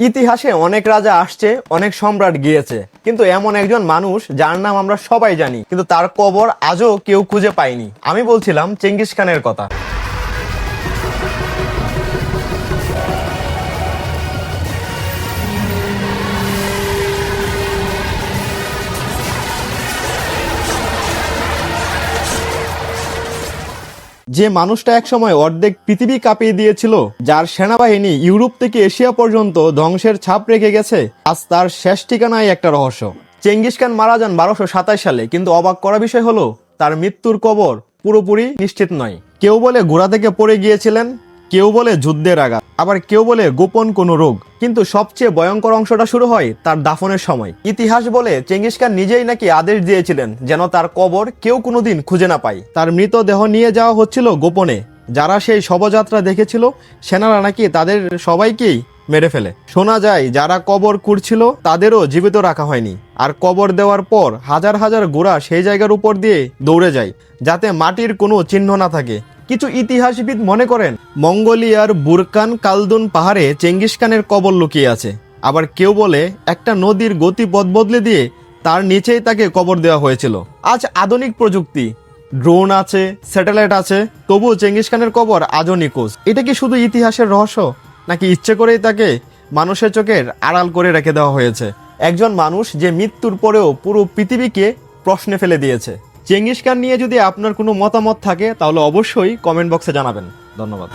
ইতিহাসে অনেক রাজা আসছে, অনেক সম্রাট গিয়েছে, কিন্তু এমন একজন মানুষ যার নাম আমরা সবাই জানি, কিন্তু তার কবর আজও কেউ খুঁজে পায়নি। আমি বলছিলাম চেঙ্গিস খানের কথা। যে মানুষটা একসময় অর্ধেক পৃথিবী কাঁপিয়ে দিয়েছিল, যার সেনাবাহিনী ইউরোপ থেকে এশিয়া পর্যন্ত ধ্বংসের ছাপ রেখে গেছে, আজ তার শেষ ঠিকানাই একটা রহস্য। চেঙ্গিস খান মারা যান 1227 সালে, কিন্তু অবাক করা বিষয় হলো তার মৃত্যুর কবর পুরোপুরি নিশ্চিত নয়। কেউ বলে ঘোড়া থেকে পড়ে গিয়েছিলেন, কেউ বলে যুদ্ধের আঘাত, আবার কেউ বলে গোপন কোনো রোগ। কিন্তু সবচেয়ে ভয়ঙ্কর অংশটা শুরু হয় তার দাফনের সময়। ইতিহাস বলে চেঙ্গিস খান নিজেই নাকি আদেশ দিয়েছিলেন যেন তার কবর কেউ কোনোদিন খুঁজে না পায়। তার মৃতদেহ নিয়ে যাওয়া হচ্ছিল গোপনে। যারা সেই শবযাত্রা দেখেছিল, সেনারা নাকি তাদের সবাইকেই মেরে ফেলে। শোনা যায় যারা কবর কুড়ছিল তাদেরও জীবিত রাখা হয়নি, আর কবর দেওয়ার পর হাজার হাজার ঘোড়া সেই জায়গার উপর দিয়ে দৌড়ে যায়, যাতে মাটির কোনো চিহ্ন না থাকে। কিছু ইতিহাসবিদ মনে করেন মঙ্গোলিয়ার বুরকান কালদুন পাহাড়ে চেঙ্গিস খানের কবর লুকিয়ে আছে। আবার কেউ বলে একটা নদীর গতিপথ বদলে দিয়ে তার নিচেই তাকে কবর দেওয়া হয়েছিল। আজ আধুনিক প্রযুক্তি, ড্রোন আছে, স্যাটেলাইট আছে, তবুও চেঙ্গিস খানের কবর আজও নিখোঁজ। এটা কি শুধু ইতিহাসের রহস্য, নাকি ইচ্ছে করেই তাকে মানুষের চোখের আড়াল করে রেখে দেওয়া হয়েছে? একজন মানুষ যে মৃত্যুর পরেও পুরো পৃথিবীকে প্রশ্নে ফেলে দিয়েছে। চেঙ্গিস খান নিয়ে যদি আপনার কোনো মতামত থাকে তাহলে অবশ্যই কমেন্ট বক্সে জানাবেন। ধন্যবাদ।